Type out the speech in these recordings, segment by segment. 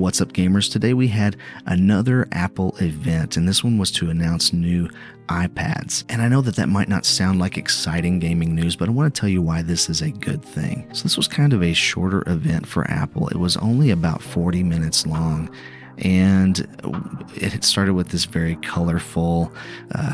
What's up, gamers? Today we had another Apple event, and this one was to announce new iPads. And I know that might not sound like exciting gaming news, but I want to tell you why this is a good thing. So this was kind of a shorter event for Apple. It was only about 40 minutes long. And it had started with this very colorful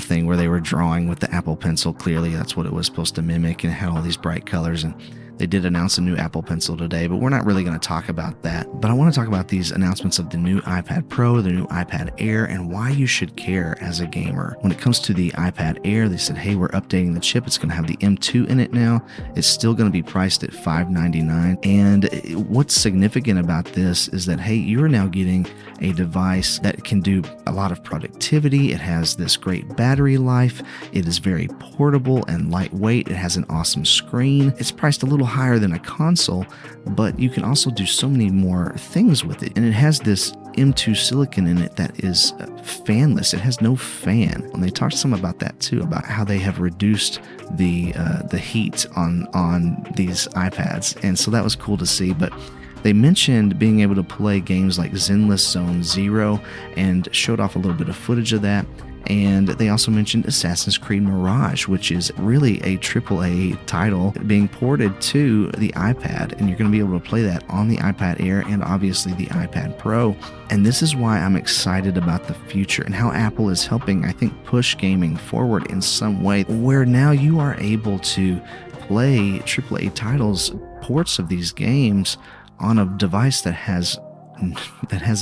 thing where they were drawing with the Apple Pencil. Clearly, that's what it was supposed to mimic, and it had all these bright colors. And they did announce a new Apple Pencil today, but we're not really going to talk about that. But I want to talk about these announcements of the new iPad Pro, the new iPad Air, and why you should care as a gamer. When it comes to the iPad Air, they said, hey, we're updating the chip. It's going to have the M2 in it now. It's still going to be priced at $599. And what's significant about this is that, hey, you're now getting a device that can do a lot of productivity. It has this great battery life. It is very portable and lightweight. It has an awesome screen. It's priced a little higher than a console, but you can also do so many more things with it. And it has this M2 silicon in it that is fanless. It has no fan. And they talked some about that too, about how they have reduced the heat on these iPads. And so that was cool to see. But they mentioned being able to play games like Zenless Zone Zero and showed off a little bit of footage of that. And they also mentioned Assassin's Creed Mirage, which is really a AAA title being ported to the iPad. And you're going to be able to play that on the iPad Air and obviously the iPad Pro. And this is why I'm excited about the future and how Apple is helping, I think, push gaming forward in some way, where now you are able to play AAA titles, ports of these games, on a device that has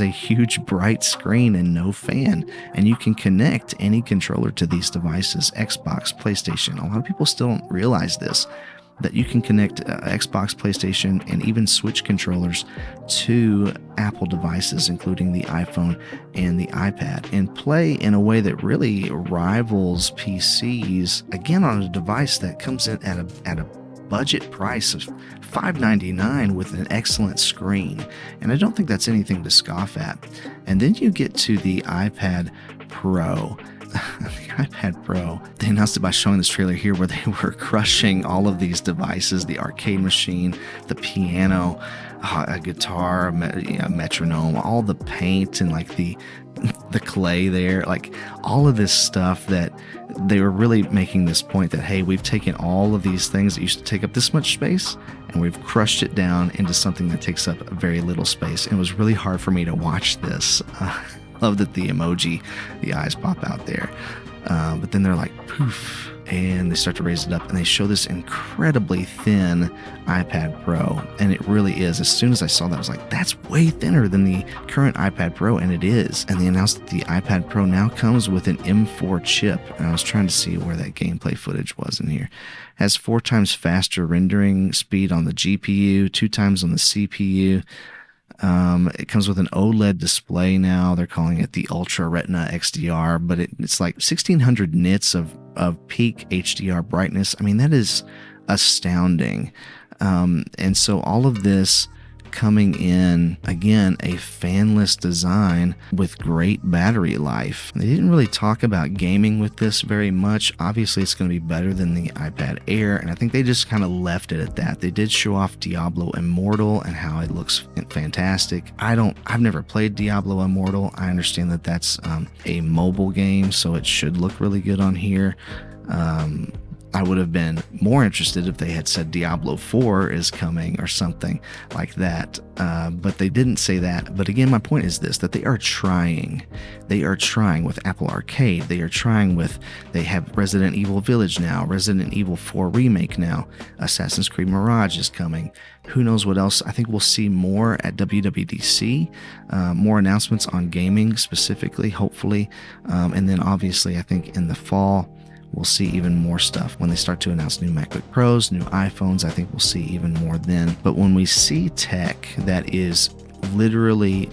a huge bright screen and no fan, and you can connect any controller to these devices, Xbox, PlayStation. A lot of people still don't realize this, that you can connect Xbox, PlayStation, and even Switch controllers to Apple devices, including the iPhone and the iPad, and play in a way that really rivals PCs, again, on a device that comes in at a budget price of $599 with an excellent screen. And I don't think that's anything to scoff at. And then you get to the iPad Pro. The iPad Pro, they announced it by showing this trailer here where they were crushing all of these devices, the arcade machine, the piano, a guitar, a metronome, all the paint and like the clay there, like all of this stuff, that they were really making this point that, hey, we've taken all of these things that used to take up this much space and we've crushed it down into something that takes up very little space. And it was really hard for me to watch this. Love that the emoji, the eyes pop out there. But then they're like, poof, and they start to raise it up, and they show this incredibly thin iPad Pro. And it really is. As soon as I saw that, I was like, that's way thinner than the current iPad Pro, and it is. And they announced that the iPad Pro now comes with an M4 chip. And I was trying to see where that gameplay footage was in here. It has 4 times faster rendering speed on the GPU, 2 times on the CPU. It comes with an OLED display now. They're calling it the Ultra Retina XDR, but it's like 1600 nits of peak HDR brightness. I mean, that is astounding. And so all of this coming in, again, a fanless design with great battery life. They didn't really talk about gaming with this very much. Obviously, it's going to be better than the iPad Air, and I think they just kind of left it at that. They did show off Diablo Immortal and how it looks fantastic. I've never played Diablo Immortal. I understand that that's a mobile game, so it should look really good on here. I would have been more interested if they had said Diablo 4 is coming or something like that, but they didn't say that. But again, my point is this, that they are trying with Apple Arcade. They have Resident Evil Village now, Resident Evil 4 Remake now, Assassin's Creed Mirage is coming. Who knows what else? I think we'll see more at WWDC, more announcements on gaming specifically, hopefully. And then obviously, I think in the fall, we'll see even more stuff. When they start to announce new MacBook Pros, new iPhones, I think we'll see even more then. But when we see tech that is literally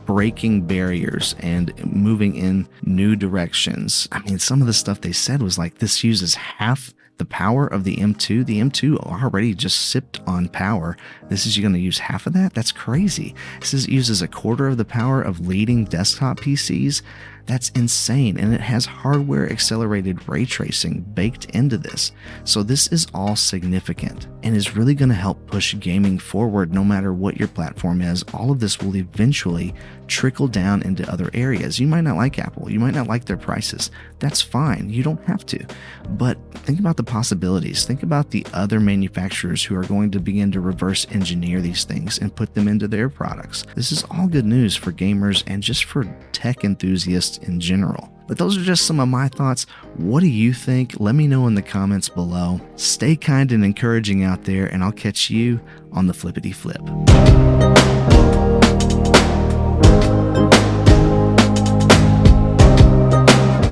breaking barriers and moving in new directions, I mean, some of the stuff they said was like, this uses half the power of the M2. The M2 already just sipped on power. This is going to use half of that? That's crazy. This uses a quarter of the power of leading desktop PCs. That's insane, and it has hardware accelerated ray tracing baked into this. So this is all significant and is really going to help push gaming forward no matter what your platform is. All of this will eventually trickle down into other areas. You might not like Apple, you might not like their prices. That's fine, you don't have to. But think about the possibilities. Think about the other manufacturers who are going to begin to reverse engineer these things and put them into their products. This is all good news for gamers and just for tech enthusiasts in general. But those are just some of my thoughts. What do you think? Let me know in the comments below. Stay kind and encouraging out there, and I'll catch you on the flippity flip.